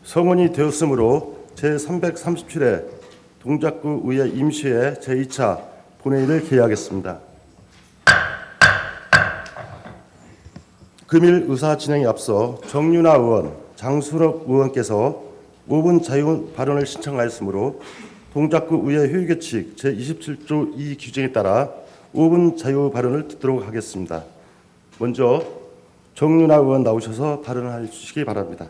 성원이 되었으므로 제337회 동작구 의회 임시회 제2차 본회의를 개의하겠습니다. 금일 의사 진행에 앞서 정윤아 의원, 장순옥 의원께서 5분 자유 발언을 신청하였으므로 동작구 의회 효의규칙 제27조 2 규정에 따라 5분 자유 발언을 듣도록 하겠습니다. 먼저 정윤아 의원 나오셔서 발언을 해 주시기 바랍니다.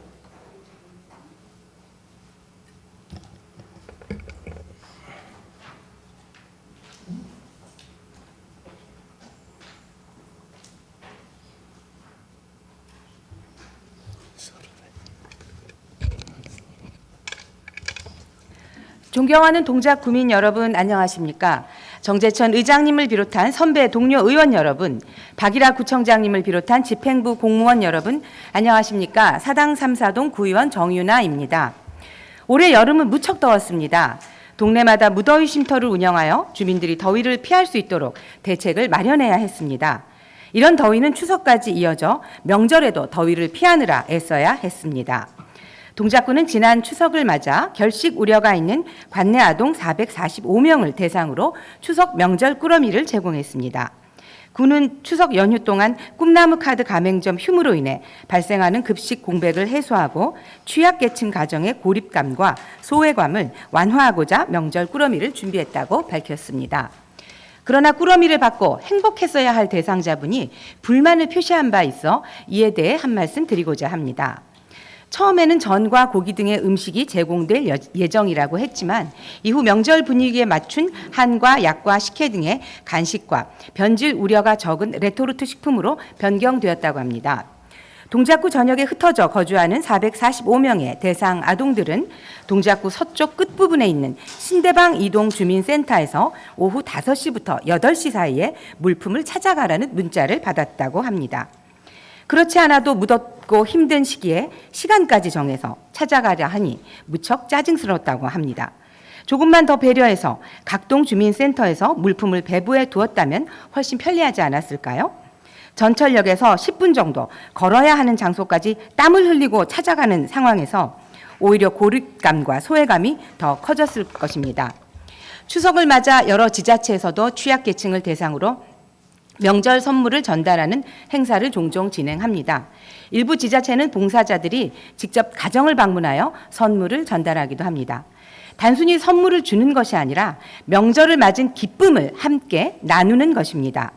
존경하는 동작구민 여러분, 안녕하십니까? 정재천 의장님을 비롯한 선배 동료 의원 여러분, 박일하 구청장님을 비롯한 집행부 공무원 여러분, 안녕하십니까? 사당 3사동 구의원 정윤아입니다. 올해 여름은 무척 더웠습니다. 동네마다 무더위 쉼터를 운영하여 주민들이 더위를 피할 수 있도록 대책을 마련해야 했습니다. 이런 더위는 추석까지 이어져 명절에도 더위를 피하느라 애써야 했습니다. 동작구는 지난 추석을 맞아 결식 우려가 있는 관내 아동 445명을 대상으로 추석 명절 꾸러미를 제공했습니다. 구는 추석 연휴 동안 꿈나무 카드 가맹점 휴무로 인해 발생하는 급식 공백을 해소하고 취약계층 가정의 고립감과 소외감을 완화하고자 명절 꾸러미를 준비했다고 밝혔습니다. 그러나 꾸러미를 받고 행복했어야 할 대상자분이 불만을 표시한 바 있어 이에 대해 한 말씀 드리고자 합니다. 처음에는 전과 고기 등의 음식이 제공될 예정이라고 했지만 이후 명절 분위기에 맞춘 한과 약과 식혜 등의 간식과 변질 우려가 적은 레토르트 식품으로 변경되었다고 합니다. 동작구 전역에 흩어져 거주하는 445명의 대상 아동들은 동작구 서쪽 끝부분에 있는 신대방 이동주민센터에서 오후 5시부터 8시 사이에 물품을 찾아가라는 문자를 받았다고 합니다. 그렇지 않아도 무덥고 힘든 시기에 시간까지 정해서 찾아가려 하니 무척 짜증스럽다고 합니다. 조금만 더 배려해서 각동 주민센터에서 물품을 배부해 두었다면 훨씬 편리하지 않았을까요? 전철역에서 10분 정도 걸어야 하는 장소까지 땀을 흘리고 찾아가는 상황에서 오히려 고립감과 소외감이 더 커졌을 것입니다. 추석을 맞아 여러 지자체에서도 취약계층을 대상으로 명절 선물을 전달하는 행사를 종종 진행합니다. 일부 지자체는 봉사자들이 직접 가정을 방문하여 선물을 전달하기도 합니다. 단순히 선물을 주는 것이 아니라 명절을 맞은 기쁨을 함께 나누는 것입니다.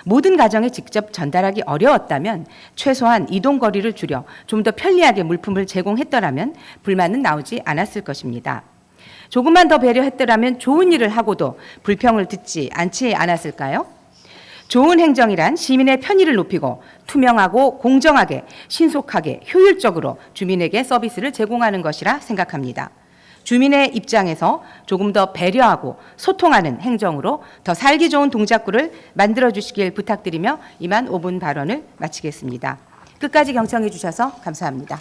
모든 가정에 직접 전달하기 어려웠다면 최소한 이동거리를 줄여 좀 더 편리하게 물품을 제공했더라면 불만은 나오지 않았을 것입니다. 조금만 더 배려했더라면 좋은 일을 하고도 불평을 듣지 않지 않았을까요? 좋은 행정이란 시민의 편의를 높이고 투명하고 공정하게 신속하게 효율적으로 주민에게 서비스를 제공하는 것이라 생각합니다. 주민의 입장에서 조금 더 배려하고 소통하는 행정으로 더 살기 좋은 동작구를 만들어 주시길 부탁드리며 이만 5분 발언을 마치겠습니다. 끝까지 경청해 주셔서 감사합니다.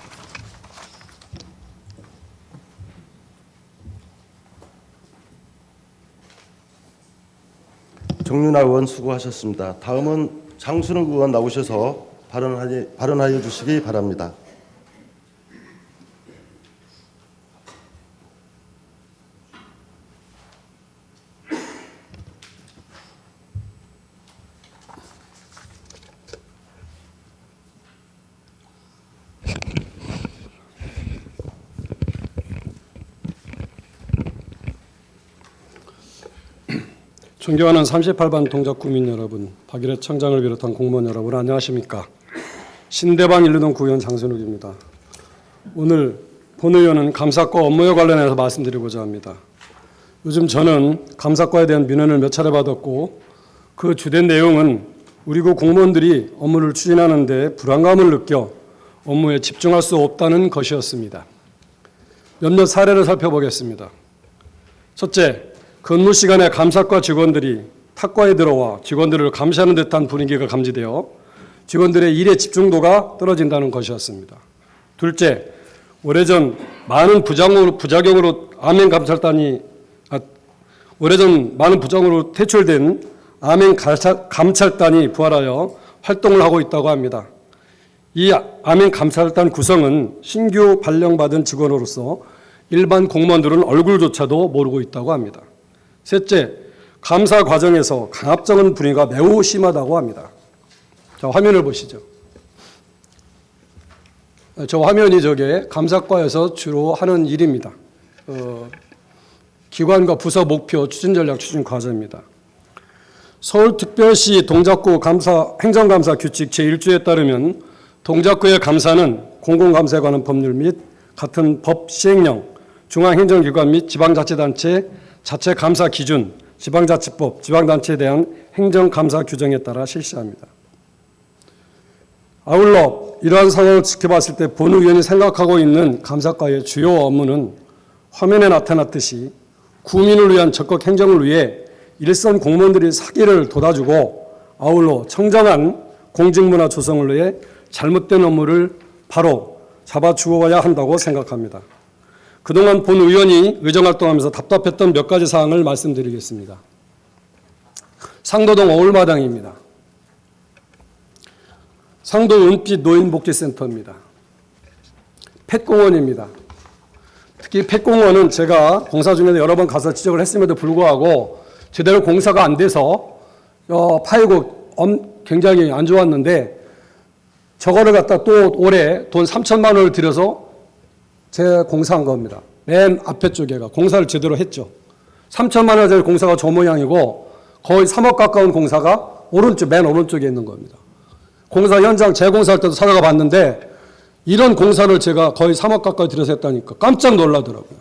정윤아 의원 수고하셨습니다. 다음은 장순옥 의원 나오셔서 발언하여 주시기 바랍니다. 존경하는 38반 동작구민 여러분, 박일하 청장을 비롯한 공무원 여러분, 안녕하십니까? 신대방 1루동 구의원 장순욱입니다. 오늘 본의원은 감사과 업무에 관련해서 말씀드리고자 합니다. 요즘 저는 감사과에 대한 민원을 몇 차례 받았고 그 주된 내용은 우리 구 공무원들이 업무를 추진하는 데 불안감을 느껴 업무에 집중할 수 없다는 것이었습니다. 몇몇 사례를 살펴보겠습니다. 첫째, 근무 시간에 감사과 직원들이 탁과에 들어와 직원들을 감시하는 듯한 분위기가 감지되어 직원들의 일의 집중도가 떨어진다는 것이었습니다. 둘째, 오래전 많은 부작용으로 퇴출된 암행 감찰단이 부활하여 활동을 하고 있다고 합니다. 이 아민 감사단 구성은 신규 발령받은 직원으로서 일반 공무원들은 얼굴조차도 모르고 있다고 합니다. 셋째, 감사 과정에서 강압적인 분위기가 매우 심하다고 합니다. 자, 화면을 보시죠. 저 화면이 저게 감사과에서 주로 하는 일입니다. 기관과 부서 목표, 추진 전략, 추진 과제입니다. 서울특별시 동작구 행정감사 규칙 제1조에 따르면 동작구의 감사는 공공감사에 관한 법률 및 같은 법 시행령, 중앙행정기관 및 지방자치단체 자체 감사 기준, 지방자치법, 지방단체에 대한 행정감사 규정에 따라 실시합니다. 아울러 이러한 상황을 지켜봤을 때 본 의원이 생각하고 있는 감사과의 주요 업무는 화면에 나타났듯이 구민을 위한 적극 행정을 위해 일선 공무원들이 사기를 돋아주고 아울러 청정한 공직문화 조성을 위해 잘못된 업무를 바로 잡아주어야 한다고 생각합니다. 그동안 본 의원이 의정활동하면서 답답했던 몇 가지 사항을 말씀드리겠습니다. 상도동 어울마당입니다. 상도 은빛 노인복지센터입니다. 펫공원입니다. 특히 펫공원은 제가 공사 중에도 여러 번 가서 지적을 했음에도 불구하고 제대로 공사가 안 돼서 파이고 굉장히 안 좋았는데 저거를 갖다 또 올해 돈 3천만 원을 들여서 재공사한 겁니다. 맨 앞에 쪽에가 공사를 제대로 했죠. 3천만 원짜리 공사가 저 모양이고 거의 3억 가까운 공사가 맨 오른쪽에 있는 겁니다. 공사 현장 재공사할 때도 찾아가 봤는데 이런 공사를 제가 거의 3억 가까이 들여서 했다니까 깜짝 놀라더라고요.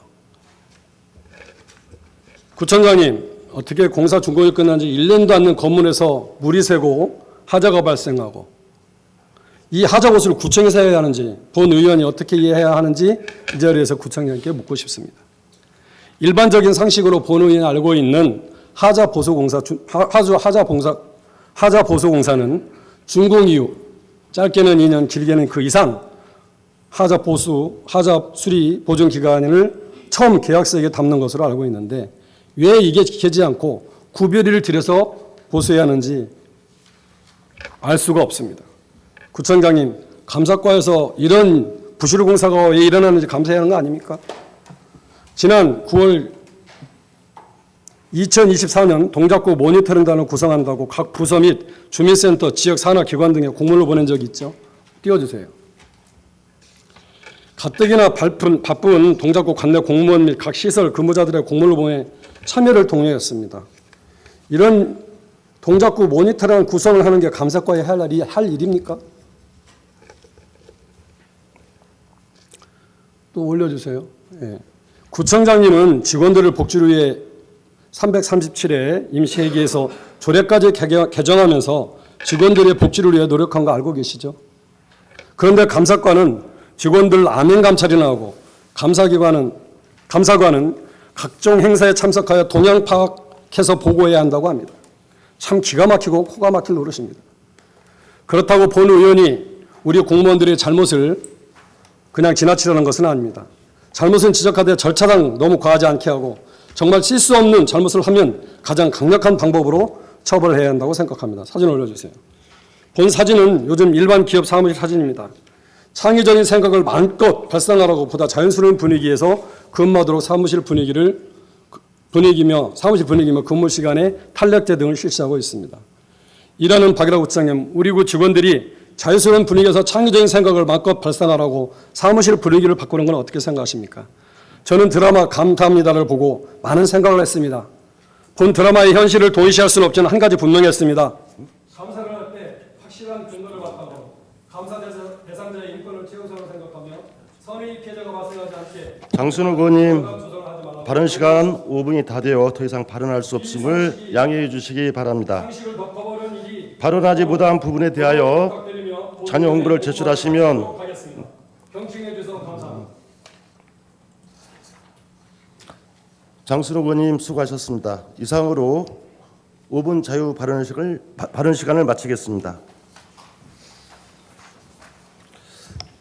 구청장님, 어떻게 공사 준공이 끝난 지 1년도 안 된 건물에서 물이 새고 하자가 발생하고 이 하자 곳을 구청에서 해야 하는지 본 의원이 어떻게 이해해야 하는지 이 자리에서 구청장님께 묻고 싶습니다. 일반적인 상식으로 본 의원이 알고 있는 하자 보수공사는 준공 이후 짧게는 2년, 길게는 그 이상 하자 수리 보증 기간을 처음 계약서에 담는 것으로 알고 있는데 왜 이게 지켜지지 않고 구별일을 들여서 보수해야 하는지 알 수가 없습니다. 구청장님, 감사과에서 이런 부실 공사가 왜 일어나는지 감사해야 하는 거 아닙니까? 지난 9월 2024년 동작구 모니터링단을 구성한다고 각 부서 및 주민센터, 지역 산하기관 등에 공문을 보낸 적이 있죠. 띄워주세요. 가뜩이나 바쁜 동작구 관내 공무원 및 각 시설 근무자들의 공문을 보내 참여를 독려했습니다. 이런 동작구 모니터링 구성을 하는 게 감사과에 할 일입니까? 또 올려주세요. 예. 구청장님은 직원들을 복지를 위해 337회 임시회기에서 조례까지 개정하면서 직원들의 복지를 위해 노력한 거 알고 계시죠? 그런데 감사과는 직원들 안행 감찰이나 하고 감사관은 각종 행사에 참석하여 동향 파악해서 보고해야 한다고 합니다. 참 기가 막히고 코가 막힐 노릇입니다. 그렇다고 본 의원이 우리 공무원들의 잘못을 그냥 지나치려는 것은 아닙니다. 잘못은 지적하되 절차상 너무 과하지 않게 하고 정말 실수 없는 잘못을 하면 가장 강력한 방법으로 처벌해야 한다고 생각합니다. 사진 올려주세요. 본 사진은 요즘 일반 기업 사무실 사진입니다. 창의적인 생각을 마음껏 발산하라고 보다 자연스러운 분위기에서 근무하도록 사무실 분위기며 근무 시간에 탄력제 등을 실시하고 있습니다. 일하는 박일하 구청장님, 우리 구 직원들이 자연스러운 분위기에서 창의적인 생각을 마음껏 발산하라고 사무실 분위기를 바꾸는 건 어떻게 생각하십니까? 저는 드라마 감사합니다를 보고 많은 생각을 했습니다. 본 드라마의 현실을 도의시할 수는 없지만 한 가지 분명했습니다. 감사를 할 때 확실한 근거를 바탕으로 감사 대상자의 인권을 최우선으로 생각하며 선의 피해자가 발생하지 않게 장순욱 의원님, 발언 시간 5분이 다 되어 더 이상 발언할 수 없음을 양해해 주시기 바랍니다. 발언하지 못한 부분에 대하여 자료 원고를 제출하시면 경청해 주셔서 감사합니다. 장순욱 의원님 수고하셨습니다. 이상으로 5분 자유 발언 시간을 마치겠습니다.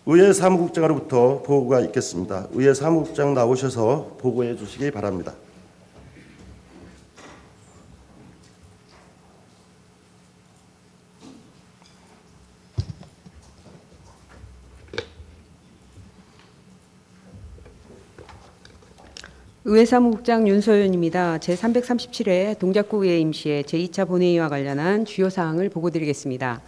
의회 사무국장으로부터 보고가 있겠습니다. 의회 사무국장 나오셔서 보고해 주시기 바랍니다. 의회사무국장 윤소연입니다. 제337회 동작구 의회 임시회 제2차 본회의와 관련한 주요 사항을 보고드리겠습니다.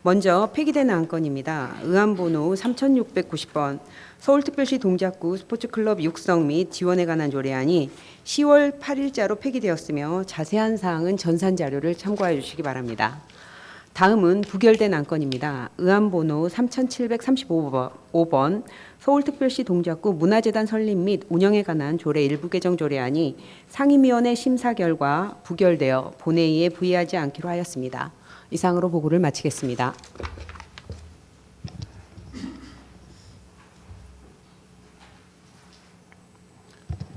먼저 폐기된 안건입니다. 의안번호 3690번 서울특별시 동작구 스포츠클럽 육성 및 지원에 관한 조례안이 10월 8일자로 폐기되었으며 자세한 사항은 전산 자료를 참고해 주시기 바랍니다. 다음은 부결된 안건입니다. 의안번호 3735번 서울특별시 동작구 문화재단 설립 및 운영에 관한 조례 일부 개정 조례안이 상임위원회 심사 결과 부결되어 본회의에 부의하지 않기로 하였습니다. 이상으로 보고를 마치겠습니다.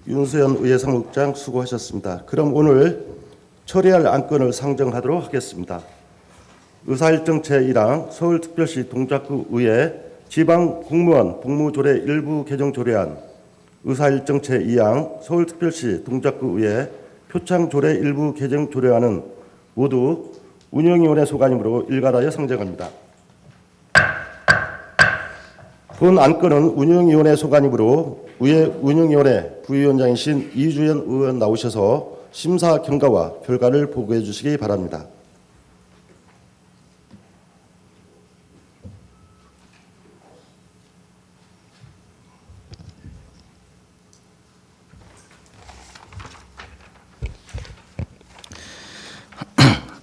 윤소연 의회사무국장 수고하셨습니다. 그럼 오늘 처리할 안건을 상정하도록 하겠습니다. 의사일정 제1항 서울특별시 동작구 의회 지방공무원 복무조례 일부 개정 조례안, 의사일정 제2항 서울특별시 동작구 의회 표창조례 일부 개정 조례안은 모두 운영위원회 소관이므로 일괄하여 상정합니다. 본 안건은 운영위원회 소관이므로 의회 운영위원회 부위원장이신 이주연 의원 나오셔서 심사 경과와 결과를 보고해 주시기 바랍니다.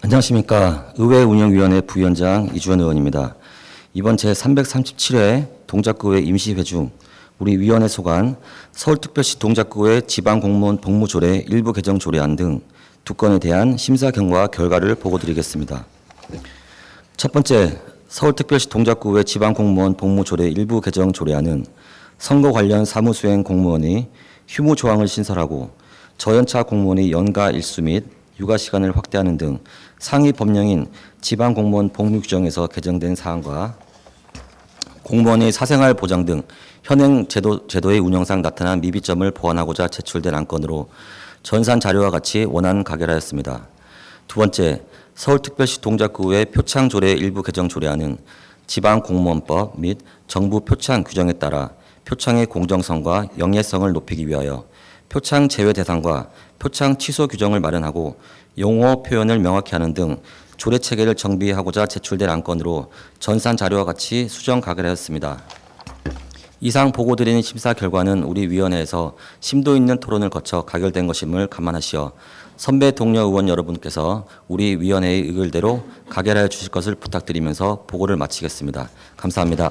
안녕하십니까. 의회운영위원회 부위원장 이주연 의원입니다. 이번 제337회 동작구의회 임시회 중 우리 위원회 소관 서울특별시 동작구의 지방공무원 복무조례 일부 개정 조례안 등 두 건에 대한 심사 경과 결과를 보고드리겠습니다. 첫 번째, 서울특별시 동작구의 지방공무원 복무조례 일부 개정 조례안은 선거 관련 사무수행 공무원이 휴무 조항을 신설하고 저연차 공무원의 연가 일수 및 육아 시간을 확대하는 등 상위 법령인 지방공무원 복무 규정에서 개정된 사항과 공무원의 사생활 보장 등 현행 제도의 운영상 나타난 미비점을 보완하고자 제출된 안건으로 전산 자료와 같이 원안 가결하였습니다. 두 번째, 서울특별시 동작구의 표창조례 일부 개정 조례안은 지방공무원법 및 정부 표창 규정에 따라 표창의 공정성과 영예성을 높이기 위하여 표창 제외 대상과 표창 취소 규정을 마련하고 용어 표현을 명확히 하는 등 조례 체계를 정비하고자 제출된 안건으로 전산 자료와 같이 수정 가결하였습니다. 이상 보고드리는 심사 결과는 우리 위원회에서 심도 있는 토론을 거쳐 가결된 것임을 감안하시어 선배 동료 의원 여러분께서 우리 위원회의 의결대로 가결하여 주실 것을 부탁드리면서 보고를 마치겠습니다. 감사합니다.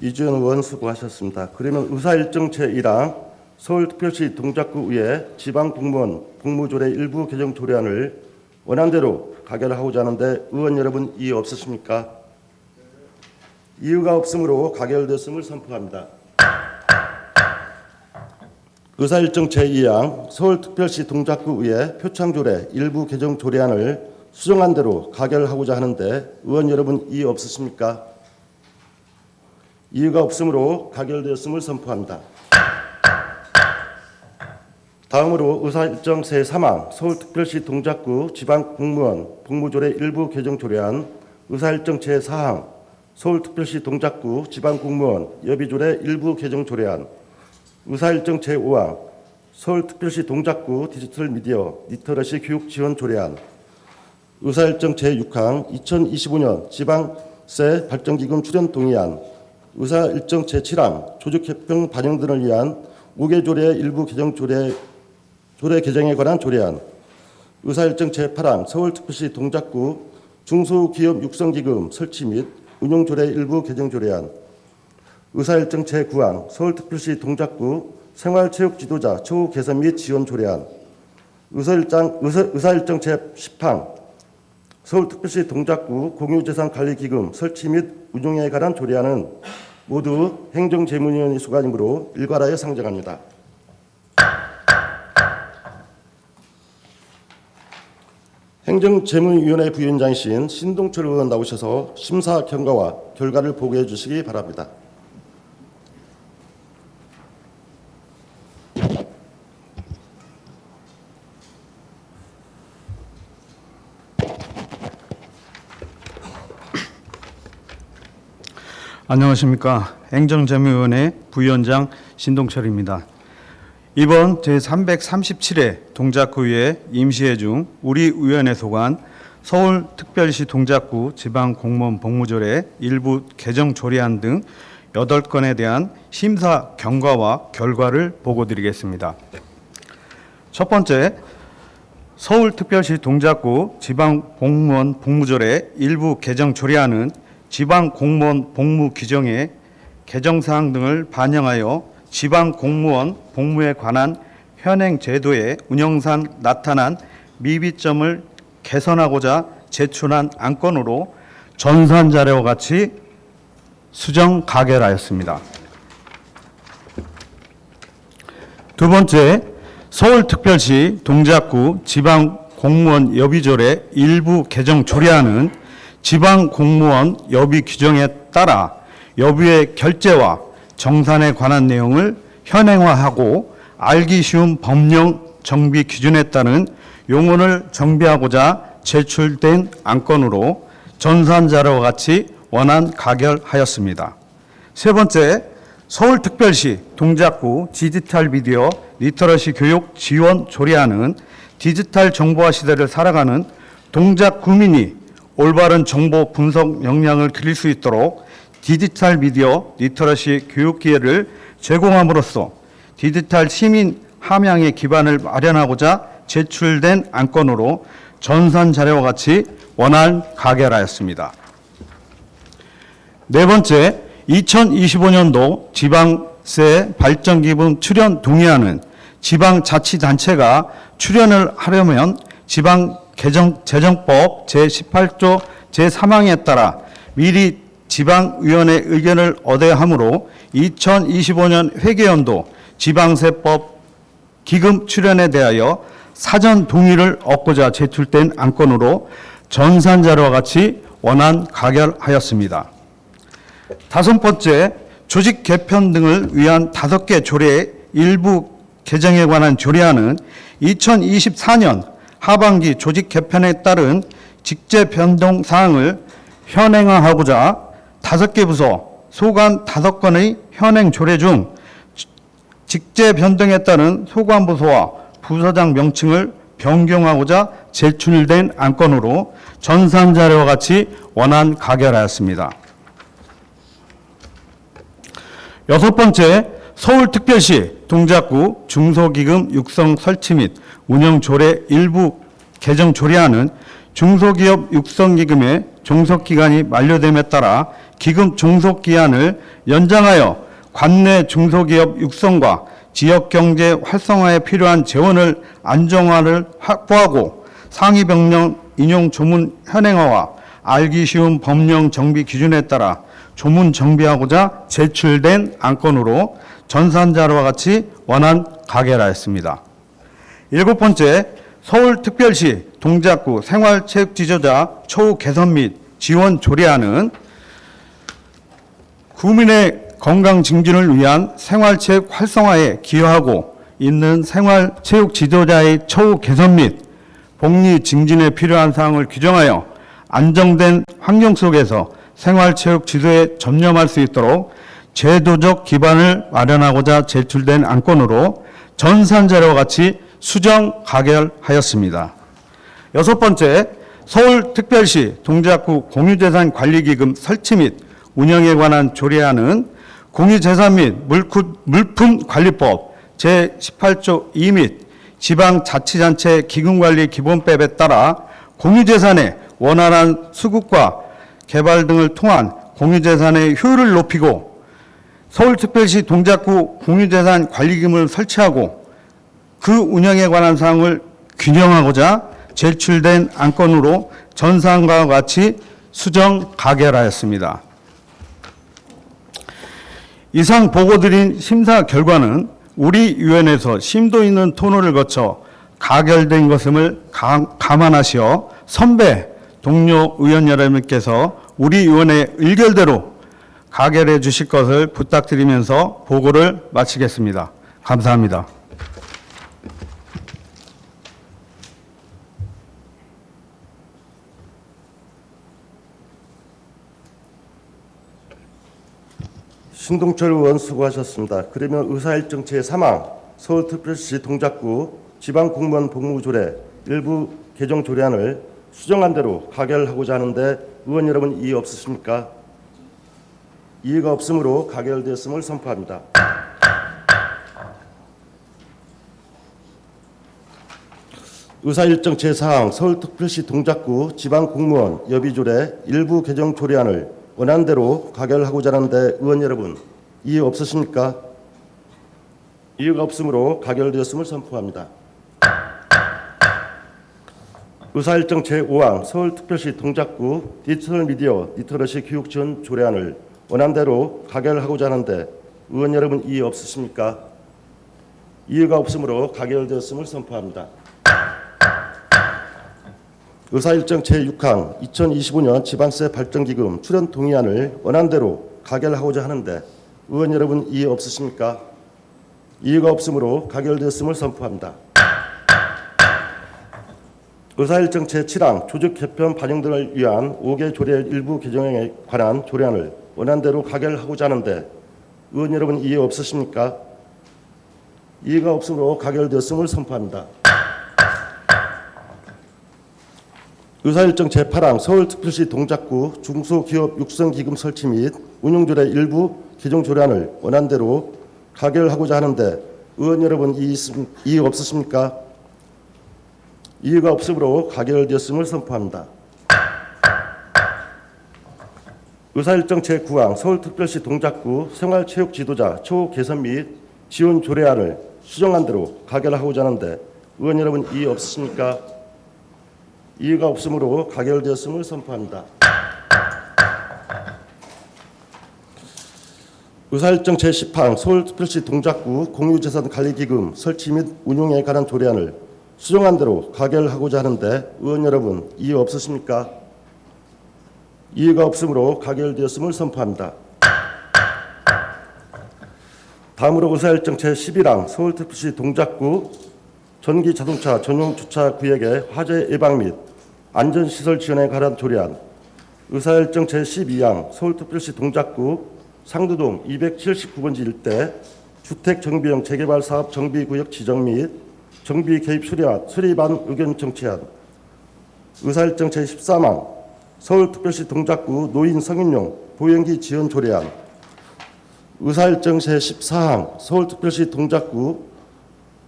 이주연 의원 수고하셨습니다. 그러면 의사일정 제1항 서울특별시 동작구의회 지방공무원 복무조례 일부 개정 조례안을 원안대로 가결하고자 하는데 의원 여러분 이의 없으십니까? 이의가 없으므로 가결됐음을 선포합니다. 의사일정 제2항 서울특별시 동작구의회 표창조례 일부 개정 조례안을 수정한 대로 가결하고자 하는데 의원 여러분 이의 없으십니까? 이유가 없으므로 가결되었음을 선포합니다. 다음으로 의사일정 제3항 서울특별시 동작구 지방공무원 복무조례 일부 개정 조례안, 의사일정 제4항 서울특별시 동작구 지방공무원 여비조례 일부 개정 조례안, 의사일정 제5항 서울특별시 동작구 디지털미디어 리터러시 교육 지원 조례안, 의사일정 제6항 2025년 지방세 발전기금 출연 동의안, 의사일정 제7항 조직협병 반영 등을 위한 5개 조례 일부 개정 조례 개정에 관한 조례안, 의사일정 제8항 서울특별시 동작구 중소기업 육성기금 설치 및 운용 조례 일부 개정 조례안, 의사일정 제9항 서울특별시 동작구 생활체육지도자 처우 개선 및 지원 조례안, 의사일정 제10항 서울특별시 동작구 공유재산관리기금 설치 및 운용에 관한 조례안은 모두 행정재무위원회 소관이므로 일괄하여 상정합니다. 행정재무위원회 부위원장이신 신동철 의원 나오셔서 심사 경과와 결과를 보고해 주시기 바랍니다. 안녕하십니까. 행정자문위원회 부위원장 신동철입니다. 이번 제337회 동작구의 임시회 중 우리 위원회 소관 서울특별시 동작구 지방공무원 복무조례 일부 개정 조례안 등 8건에 대한 심사 경과와 결과를 보고드리겠습니다. 첫 번째, 서울특별시 동작구 지방공무원 복무조례 일부 개정 조례안은 지방공무원 복무 규정의 개정사항 등을 반영하여 지방공무원 복무에 관한 현행 제도의 운영상 나타난 미비점을 개선하고자 제출한 안건으로 전산 자료와 같이 수정 가결하였습니다. 두 번째, 서울특별시 동작구 지방공무원 여비조례 일부 개정 조례안은 지방공무원 여비 규정에 따라 여비의 결제와 정산에 관한 내용을 현행화하고 알기 쉬운 법령 정비 기준에 따른 용어를 정비하고자 제출된 안건으로 전산 자료와 같이 원안 가결하였습니다. 세 번째, 서울특별시 동작구 디지털 미디어 리터러시 교육 지원 조례안은 디지털 정보화 시대를 살아가는 동작구민이 올바른 정보 분석 역량을 기를 수 있도록 디지털 미디어 리터러시 교육 기회를 제공함으로써 디지털 시민 함양의 기반을 마련하고자 제출된 안건으로 전산 자료와 같이 원안 가결하였습니다. 네 번째, 2025년도 지방세 발전기금 출연 동의안은 지방자치단체가 출연을 하려면 지방재정법 제18조 제3항에 따라 미리 지방위원회 의견을 얻어야 하므로 2025년 회계연도 지방세법 기금 출연에 대하여 사전 동의를 얻고자 제출된 안건으로 전산 자료와 같이 원안 가결하였습니다. 다섯 번째, 조직 개편 등을 위한 5개 조례 일부 개정에 관한 조례안은 2024년 하반기 조직 개편에 따른 직제 변동 사항을 현행화하고자 5개 부서 소관 5건의 현행 조례 중 직제 변동에 따른 소관 부서와 부서장 명칭을 변경하고자 제출된 안건으로 전산 자료와 같이 원안 가결하였습니다. 여섯 번째, 서울특별시 동작구 중소기금 육성 설치 및 운영 조례 일부 개정 조례안은 중소기업 육성기금의 종속기간이 만료됨에 따라 기금 종속기한을 연장하여 관내 중소기업 육성과 지역경제 활성화에 필요한 재원을 안정화를 확보하고 상위병령 인용 조문 현행화와 알기 쉬운 법령 정비 기준에 따라 조문 정비하고자 제출된 안건으로 전산 자료와 같이 원안 가결하였습니다. 일곱 번째, 서울특별시 동작구 생활체육 지도자 처우 개선 및 지원 조례안은 구민의 건강 증진을 위한 생활체육 활성화에 기여하고 있는 생활체육 지도자의 처우 개선 및 복리 증진에 필요한 사항을 규정하여 안정된 환경 속에서 생활체육 지도에 전념할 수 있도록 제도적 기반을 마련하고자 제출된 안건으로 전산 자료와 같이 수정 가결하였습니다. 여섯 번째, 서울특별시 동작구 공유재산 관리기금 설치 및 운영에 관한 조례안은 공유재산 및 물품관리법 제18조 2 및 지방자치단체 기금관리 기본법에 따라 공유재산의 원활한 수급과 개발 등을 통한 공유재산의 효율을 높이고 서울특별시 동작구 공유재산 관리기금을 설치하고 그 운영에 관한 사항을 균형하고자 제출된 안건으로 전사항과 같이 수정 가결하였습니다. 이상 보고드린 심사 결과는 우리 위원회에서 심도 있는 토론을 거쳐 가결된 것임을 감안하시어 선배 동료 의원 여러분께서 우리 위원회 의결대로 가결해 주실 것을 부탁드리면서 보고를 마치겠습니다. 감사합니다. 신동철 의원 수고하셨습니다. 그러면 의사일정 제3항 서울특별시 동작구 지방공무원 복무조례 일부 개정 조례안을 수정한 대로 가결하고자 하는데 의원 여러분 이의 없으십니까? 이의가 없으므로 가결되었음을 선포합니다. 의사일정 제4항 서울특별시 동작구 지방공무원 여비조례 일부 개정 조례안을 원하는 대로 가결하고자 하는데 의원 여러분 이의 없으십니까? 이의가 없으므로 가결되었음을 선포합니다. 의사일정 제5항 서울특별시 동작구 디지털 미디어 리터러시 교육 지원 조례안을 원하는 대로 가결하고자 하는데 의원 여러분 이의 없으십니까? 이의가 없으므로 가결되었음을 선포합니다. 의사일정 제6항 2025년 지방세 발전기금 출연 동의안을 원하는 대로 가결하고자 하는데 의원 여러분 이의 없으십니까? 이의가 없으므로 가결되었음을 선포합니다. 의사일정 제7항 조직 개편 반영 등을 위한 5개 조례 일부 개정에 관한 조례안을 원하는 대로 가결하고자 하는데 의원 여러분 이의 없으십니까? 이의가 없으므로 가결되었음을 선포합니다. 의사일정 제8항 서울특별시 동작구 중소기업 육성기금 설치 및 운용조례 일부 개정 조례안을 원하는 대로 가결하고자 하는데 의원 여러분 이의 없으십니까? 이의가 없으므로 가결되었음을 선포합니다. 의사일정 제9항 서울특별시 동작구 생활체육 지도자 처우 개선 및 지원 조례안을 수정한 대로 가결하고자 하는데 의원 여러분 이의 없으십니까? 이의가 없으므로 가결되었음을 선포합니다. 의사일정 제10항 서울특별시 동작구 공유재산관리기금 설치 및 운용에 관한 조례안을 수정한 대로 가결하고자 하는데 의원 여러분 이의 없으십니까? 이의가 없으므로 가결되었음을 선포합니다. 다음으로 의사일정 제11항 서울특별시 동작구 전기자동차 전용 주차 구역의 화재 예방 및 안전시설 지원에 관한 조례안, 의사일정 제12항 서울특별시 동작구 상두동 279번지 일대 주택정비형 재개발 사업 정비구역 지정 및 정비 개입 수립안 의견 정치안, 의사일정 제13항 서울특별시 동작구 노인 성인용 보행기 지원 조례안, 의사일정 제14항 서울특별시 동작구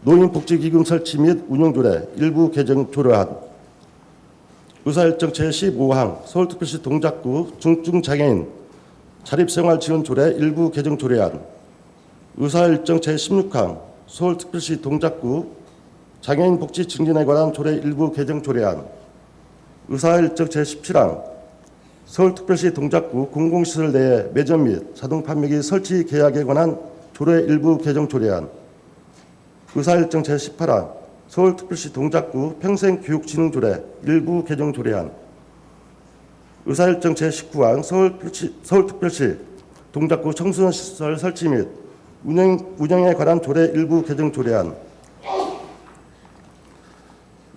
노인복지기금 설치 및 운용조례 일부 개정 조례안, 의사일정 제15항 서울특별시 동작구 중증장애인 자립생활지원조례 일부 개정 조례안, 의사일정 제16항 서울특별시 동작구 장애인 복지 증진에 관한 조례 일부 개정 조례안, 의사일정 제17항 서울특별시 동작구 공공시설 내에 매점 및 자동 판매기 설치 계약에 관한 조례 일부 개정 조례안, 의사일정 제18항 서울특별시 동작구 평생교육진흥조례 일부 개정 조례안, 의사일정 제19항 서울특별시 동작구 청소년시설 설치 및 운영에 관한 조례 일부 개정 조례안,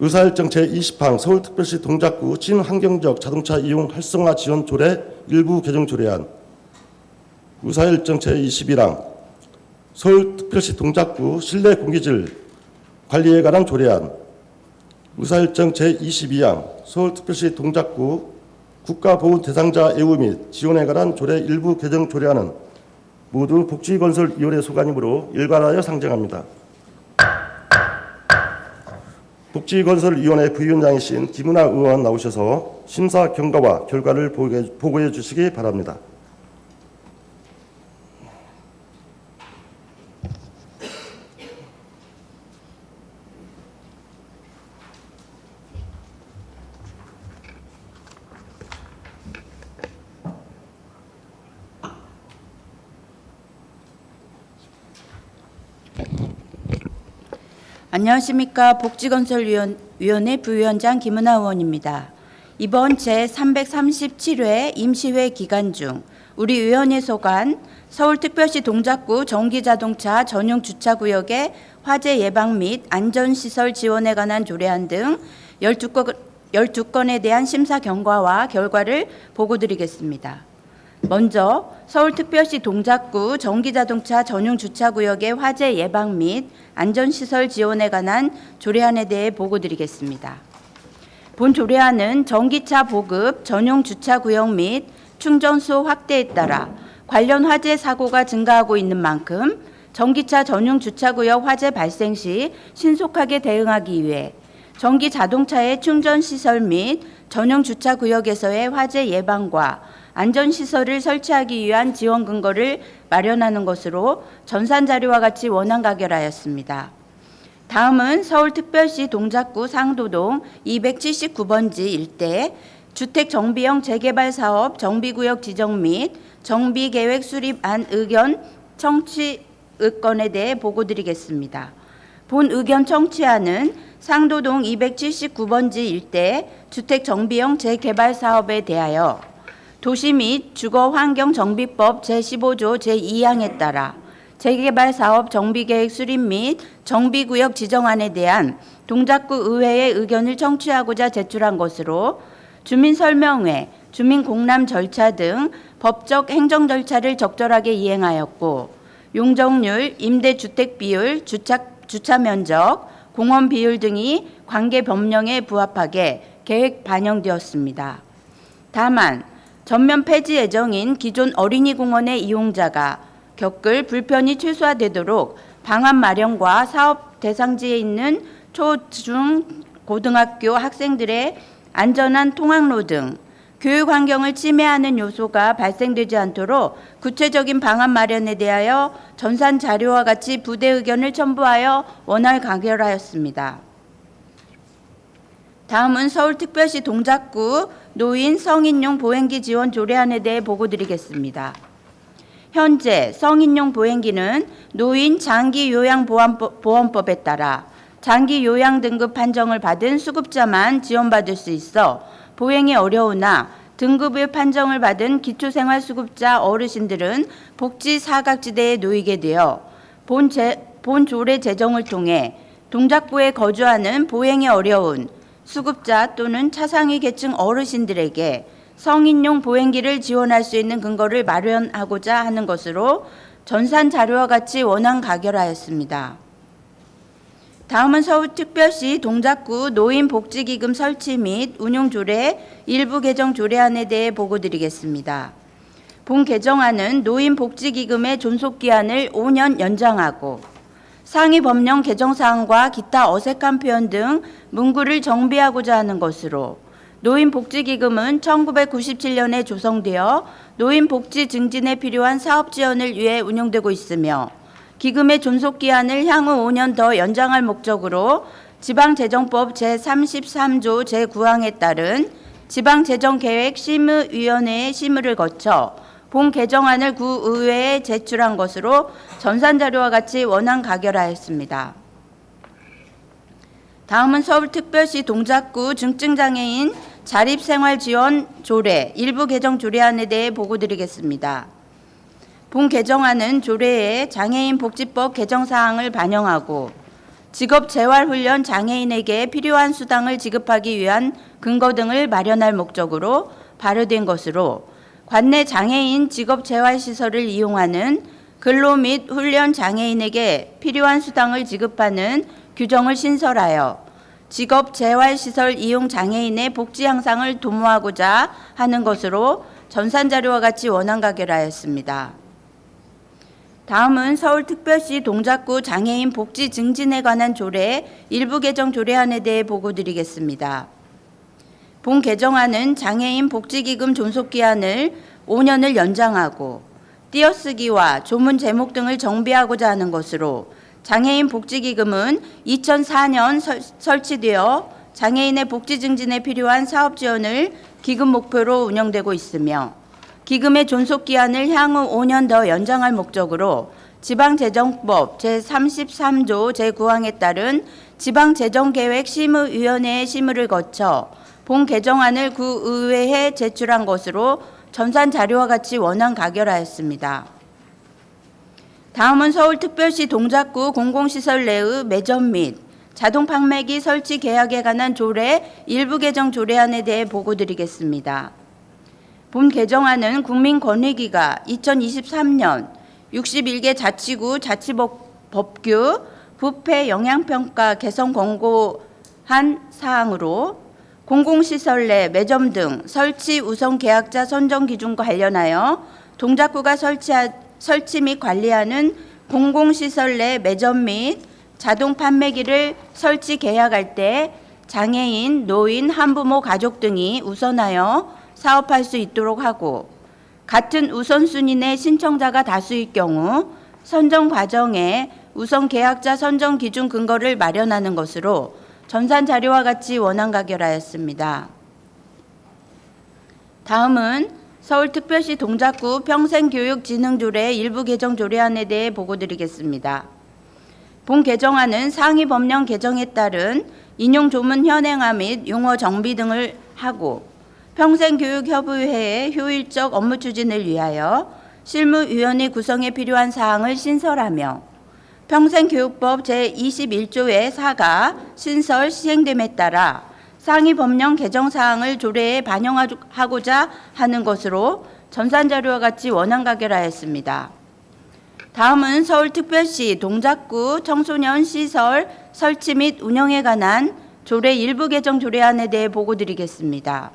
의사일정 제20항 서울특별시 동작구 친환경적 자동차 이용 활성화 지원 조례 일부 개정 조례안, 의사일정 제21항 서울특별시 동작구 실내 공기질 관리에 관한 조례안, 의사일정 제22항 서울특별시 동작구 국가보훈 대상자 애우 및 지원에 관한 조례 일부 개정 조례안은 모두 복지건설위원회 소관이므로 일괄하여 상정합니다. 복지건설위원회 부위원장이신 김은하 의원 나오셔서 심사 경과와 결과를 보고해 주시기 바랍니다. 안녕하십니까. 복지건설위원회 부위원장 김은하 의원입니다. 이번 제337회 임시회 기간 중 우리 위원회 소관 서울특별시 동작구 전기자동차 전용 주차구역의 화재 예방 및 안전시설 지원에 관한 조례안 등 12건에 대한 심사 경과와 결과를 보고드리겠습니다. 먼저 서울특별시 동작구 전기자동차 전용 주차구역의 화재 예방 및 안전시설 지원에 관한 조례안에 대해 보고드리겠습니다. 본 조례안은 전기차 보급 전용 주차구역 및 충전소 확대에 따라 관련 화재 사고가 증가하고 있는 만큼 전기차 전용 주차구역 화재 발생 시 신속하게 대응하기 위해 전기 자동차의 충전시설 및 전용 주차구역에서의 화재 예방과 안전시설을 설치하기 위한 지원 근거를 마련하는 것으로 전산 자료와 같이 원안 가결하였습니다. 다음은 서울특별시 동작구 상도동 279번지 일대 주택정비형 재개발 사업 정비구역 지정 및 정비계획 수립안 의견 청취 의건에 대해 보고드리겠습니다. 본 의견 청취안은 상도동 279번지 일대 주택정비형 재개발 사업에 대하여 도시 및 주거환경정비법 제15조 제2항에 따라 재개발 사업 정비계획 수립 및 정비구역 지정안에 대한 동작구 의회의 의견을 청취하고자 제출한 것으로 주민설명회, 주민공람 절차 등 법적 행정 절차를 적절하게 이행하였고 용적률, 임대주택 비율, 주차 면적, 공원 비율 등이 관계 법령에 부합하게 계획 반영되었습니다. 다만 전면 폐지 예정인 기존 어린이공원의 이용자가 겪을 불편이 최소화되도록 방안 마련과 사업 대상지에 있는 초, 중, 고등학교 학생들의 안전한 통학로 등 교육 환경을 침해하는 요소가 발생되지 않도록 구체적인 방안 마련에 대하여 전산 자료와 같이 부대 의견을 첨부하여 원활 가결하였습니다. 다음은 서울특별시 동작구 노인 성인용 보행기 지원 조례안에 대해 보고드리겠습니다. 현재 성인용 보행기는 노인 장기요양보험법에 따라 장기요양 등급 판정을 받은 수급자만 지원받을 수 있어 보행이 어려우나 등급의 판정을 받은 기초생활수급자 어르신들은 복지 사각지대에 놓이게 되어 본 조례 제정을 통해 동작구에 거주하는 보행이 어려운 수급자 또는 차상위 계층 어르신들에게 성인용 보행기를 지원할 수 있는 근거를 마련하고자 하는 것으로 전산 자료와 같이 원안 가결하였습니다. 다음은 서울특별시 동작구 노인복지기금 설치 및 운용조례 일부 개정 조례안에 대해 보고드리겠습니다. 본 개정안은 노인복지기금의 존속기한을 5년 연장하고 상위 법령 개정사항과 기타 어색한 표현 등 문구를 정비하고자 하는 것으로 노인복지기금은 1997년에 조성되어 노인복지 증진에 필요한 사업 지원을 위해 운영되고 있으며 기금의 존속기한을 향후 5년 더 연장할 목적으로 지방재정법 제33조 제9항에 따른 지방재정계획심의위원회의 심의를 거쳐 본 개정안을 구의회에 제출한 것으로 전산자료와 같이 원안 가결하였습니다. 다음은 서울특별시 동작구 중증장애인 자립생활지원 조례 일부 개정 조례안에 대해 보고드리겠습니다. 본 개정안은 조례에 장애인 복지법 개정 사항을 반영하고 직업 재활 훈련 장애인에게 필요한 수당을 지급하기 위한 근거 등을 마련할 목적으로 발효된 것으로 관내 장애인 직업 재활 시설을 이용하는 근로 및 훈련 장애인에게 필요한 수당을 지급하는 규정을 신설하여 직업 재활 시설 이용 장애인의 복지 향상을 도모하고자 하는 것으로 전산 자료와 같이 원안 가결하였습니다. 다음은 서울특별시 동작구 장애인 복지 증진에 관한 조례 일부 개정 조례안에 대해 보고드리겠습니다. 본 개정안은 장애인 복지기금 존속기한을 5년을 연장하고 띄어쓰기와 조문 제목 등을 정비하고자 하는 것으로 장애인 복지기금은 2004년 설치되어 장애인의 복지 증진에 필요한 사업 지원을 기금 목표로 운영되고 있으며 기금의 존속기한을 향후 5년 더 연장할 목적으로 지방재정법 제33조 제9항에 따른 지방재정계획심의위원회의 심의를 거쳐 본 개정안을 구의회에 제출한 것으로 전산 자료와 같이 원안 가결하였습니다. 다음은 서울특별시 동작구 공공시설 내의 매점 및 자동 판매기 설치 계약에 관한 조례 일부 개정 조례안에 대해 보고드리겠습니다. 본 개정안은 국민권익위가 2023년 61개 자치구 자치법규 부패 영향평가 개선 권고한 사항으로 공공시설 내 매점 등 설치 우선 계약자 선정 기준과 관련하여 동작구가 설치 및 관리하는 공공시설 내 매점 및 자동 판매기를 설치 계약할 때 장애인, 노인, 한부모 가족 등이 우선하여 사업할 수 있도록 하고, 같은 우선순위 내 신청자가 다수일 경우 선정 과정에 우선 계약자 선정 기준 근거를 마련하는 것으로 전산 자료와 같이 원안 가결하였습니다. 다음은 서울특별시 동작구 평생교육진흥조례 일부 개정 조례안에 대해 보고드리겠습니다. 본 개정안은 상위 법령 개정에 따른 인용 조문 현행화 및 용어 정비 등을 하고, 평생교육협의회의 효율적 업무 추진을 위하여 실무위원회 구성에 필요한 사항을 신설하며, 평생교육법 제21조의 4가 신설 시행됨에 따라 상위 법령 개정 사항을 조례에 반영하고자 하는 것으로 전산자료와 같이 원안 가결하였습니다. 다음은 서울특별시 동작구 청소년 시설 설치 및 운영에 관한 조례 일부 개정 조례안에 대해 보고드리겠습니다.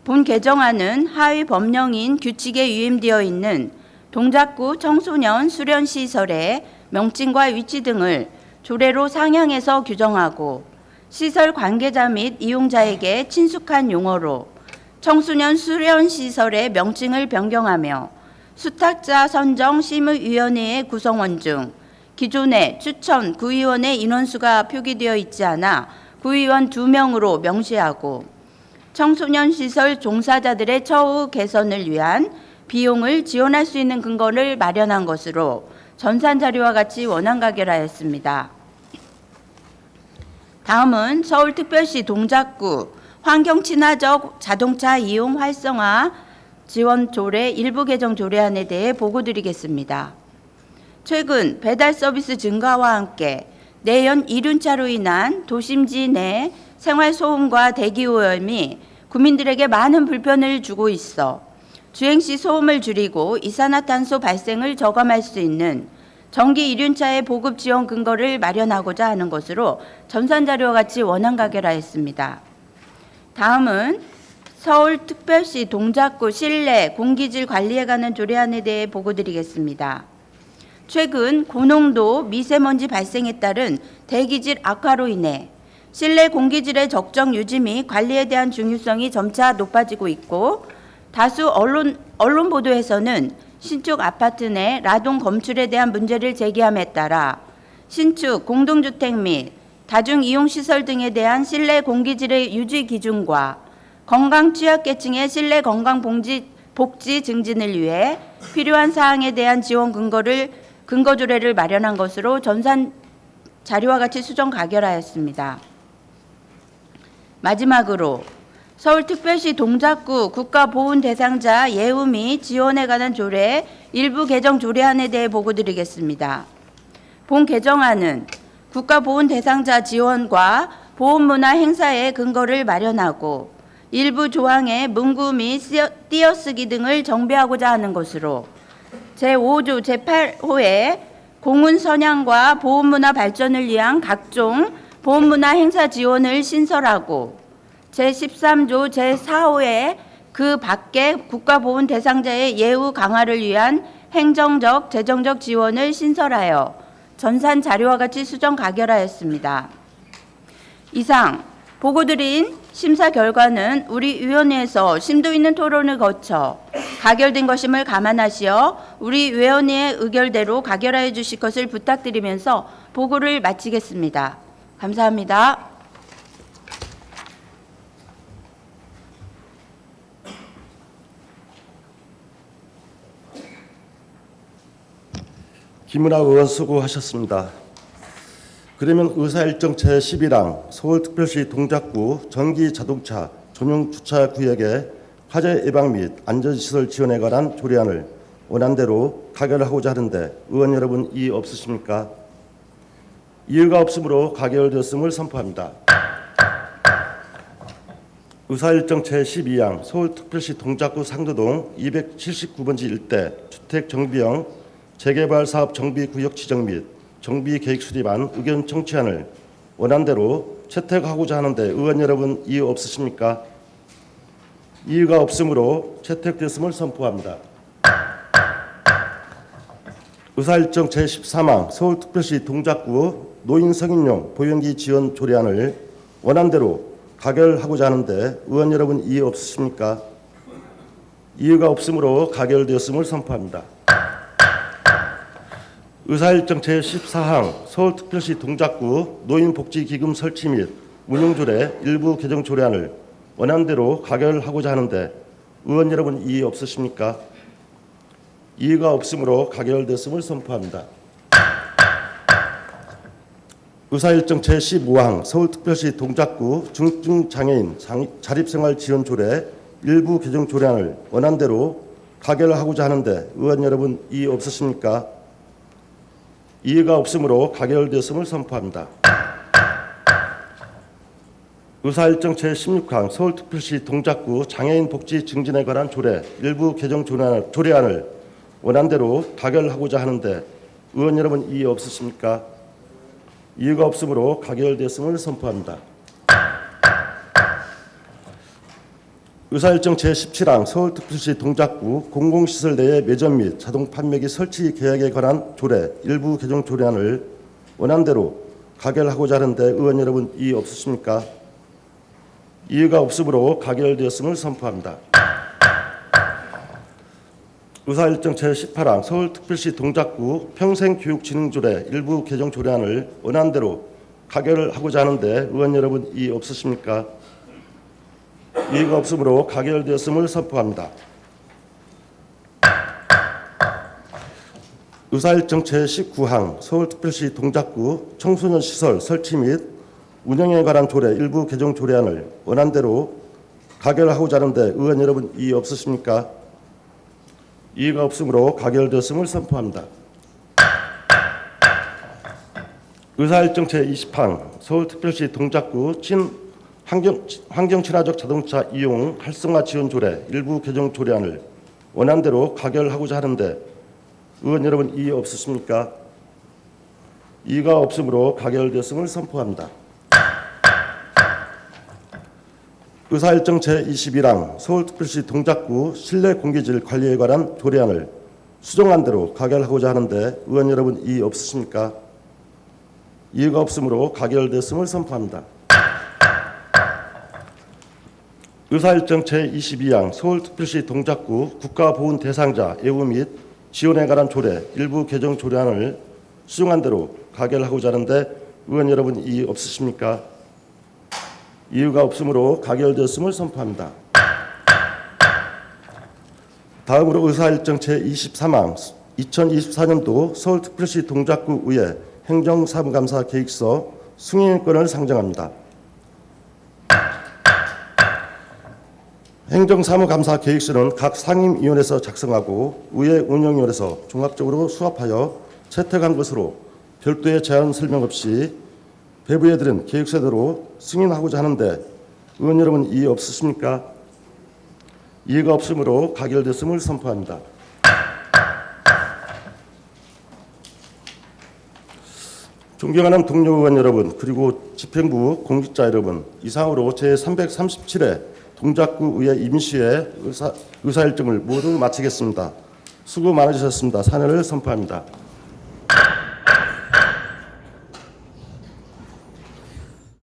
본 개정안은 하위 법령인 규칙에 위임되어 있는 동작구 청소년 수련시설의 명칭과 위치 등을 조례로 상향해서 규정하고, 시설 관계자 및 이용자에게 친숙한 용어로 청소년 수련시설의 명칭을 변경하며, 수탁자 선정 심의위원회의 구성원 중 기존의 추천 구의원의 인원수가 표기되어 있지 않아 구의원 2명으로 명시하고, 청소년 시설 종사자들의 처우 개선을 위한 비용을 지원할 수 있는 근거를 마련한 것으로 전산 자료와 같이 원안 가결하였습니다. 다음은 서울특별시 동작구 환경 친화적 자동차 이용 활성화 지원 조례 일부 개정 조례안에 대해 보고드리겠습니다. 최근 배달 서비스 증가와 함께 내연 이륜차로 인한 도심지 내 생활 소음과 대기 오염이 국민들에게 많은 불편을 주고 있어 주행 시 소음을 줄이고 이산화탄소 발생을 저감할 수 있는 전기 이륜차의 보급 지원 근거를 마련하고자 하는 것으로 전산자료와 같이 원안 가결하였습니다. 다음은 서울특별시 동작구 실내 공기질 관리에 관한 조례안에 대해 보고드리겠습니다. 최근 고농도 미세먼지 발생에 따른 대기질 악화로 인해 실내 공기질의 적정 유지 및 관리에 대한 중요성이 점차 높아지고 있고, 다수 언론 보도에서는 신축 아파트 내 라동 검출에 대한 문제를 제기함에 따라 신축 공동주택 및 다중이용시설 등에 대한 실내 공기질의 유지 기준과 건강 취약계층의 실내 건강 복지 증진을 위해 필요한 사항에 대한 지원 근거 조례를 마련한 것으로 전산 자료와 같이 수정 가결하였습니다. 마지막으로 서울특별시 동작구 국가보훈 대상자 예우 및 지원에 관한 조례 일부 개정 조례안에 대해 보고드리겠습니다. 본 개정안은 국가보훈 대상자 지원과 보훈문화 행사의 근거를 마련하고, 일부 조항의 문구 및 띄어쓰기 등을 정비하고자 하는 것으로 제5조 제8호에 공훈 선양과 보훈문화 발전을 위한 각종 보훈문화 행사 지원을 신설하고, 제13조 제4호에 그 밖의 국가보훈 대상자의 예우 강화를 위한 행정적, 재정적 지원을 신설하여 전산 자료와 같이 수정 가결하였습니다. 이상 보고드린 심사 결과는 우리 위원회에서 심도 있는 토론을 거쳐 가결된 것임을 감안하시어 우리 위원회의 의결대로 가결하여 주실 것을 부탁드리면서 보고를 마치겠습니다. 감사합니다. 김은하 의원 수고하셨습니다. 그러면 의사일정 제11항 서울특별시 동작구 전기자동차 전용주차구역의 화재 예방 및 안전시설 지원에 관한 조례안을 원안대로 가결하고자 하는데 의원 여러분 이의 없으십니까? 이의가 없으므로 가결되었음을 선포합니다. 의사일정 제12항 서울특별시 동작구 상도동 279번지 일대 주택정비형 재개발사업 정비구역 지정 및 정비계획 수립안 의견 청취안을 원안대로 채택하고자 하는데 의원 여러분 이의 없으십니까? 이의가 없으므로 채택됐음을 선포합니다. 의사일정 제13항 서울특별시 동작구 노인 성인용 보행기 지원 조례안을 원안대로 가결하고자 하는데 의원 여러분 이의 없으십니까? 이의가 없으므로 가결되었음을 선포합니다. 의사일정 제14항 서울특별시 동작구 노인복지기금 설치 및 운용조례 일부 개정 조례안을 원안대로 가결하고자 하는데 의원 여러분 이의 없으십니까? 이의가 없으므로 가결됐음을 선포합니다. 의사일정 제15항 서울특별시 동작구 중증장애인 자립생활지원조례 일부 개정 조례안을 원안대로 가결하고자 하는데 의원 여러분 이의 없으십니까? 이의가 없으므로 가결됐음을 선포합니다. 의사일정 제16항 서울특별시 동작구 장애인 복지 증진에 관한 조례 일부 개정 조례안을 원안대로 가결하고자 하는데 의원 여러분 이의 없으십니까? 이의가 없으므로 가결됐음을 선포합니다. 의사일정 제17항 서울특별시 동작구 공공시설 내의 매점 및 자동 판매기 설치 계약에 관한 조례 일부 개정 조례안을 원안대로 가결하고자 하는데 의원 여러분 이의 없으십니까? 이의가 없으므로 가결되었음을 선포합니다. 의사일정 제18항 서울특별시 동작구 평생교육진흥조례 일부 개정 조례안을 원안대로 가결하고자 하는데 의원 여러분 이의 없으십니까? 이의가 없으므로 가결되었음을 선포합니다. 의사일정 제19항 서울특별시 동작구 청소년 시설 설치 및 운영에 관한 조례 일부 개정 조례안을 원안대로 가결하고자 하는데 의원 여러분 이의 없으십니까? 이의가 없으므로 가결되었음을 선포합니다. 의사일정 제20항 서울특별시 동작구 환경친화적 자동차 이용 활성화 지원 조례 일부 개정 조례안을 원안대로 가결하고자 하는데 의원 여러분 이의 없으십니까? 이의가 없으므로 가결되었음을 선포합니다. 의사일정 제21항 서울특별시 동작구 실내 공기질 관리에 관한 조례안을 수정한 대로 가결하고자 하는데 의원 여러분 이의 없으십니까? 이의가 없으므로 가결됐음을 선포합니다. 의사일정 제22항 서울특별시 동작구 국가보훈 대상자 예우 및 지원에 관한 조례 일부 개정 조례안을 수정한 대로 가결하고자 하는데 의원 여러분 이의 없으십니까? 이유가 없으므로 가결되었음을 선포합니다. 다음으로 의사일정 제23항 2024년도 서울특별시 동작구의회 행정사무감사 계획서 승인권을 상정합니다. 행정사무감사 계획서는 각 상임위원회에서 작성하고 의회 운영위원회에서 종합적으로 수합하여 채택한 것으로 별도의 제한 설명 없이 배부해드린 계획서대로 승인하고자 하는데 의원 여러분 이의 없으십니까? 이의가 없으므로 가결됐음을 선포합니다. 존경하는 동료 의원 여러분 그리고 집행부 공직자 여러분 이상으로 제337회 동작구의회 임시회 의사일정을 모두 마치겠습니다. 수고 많으셨습니다. 사퇴를 선포합니다.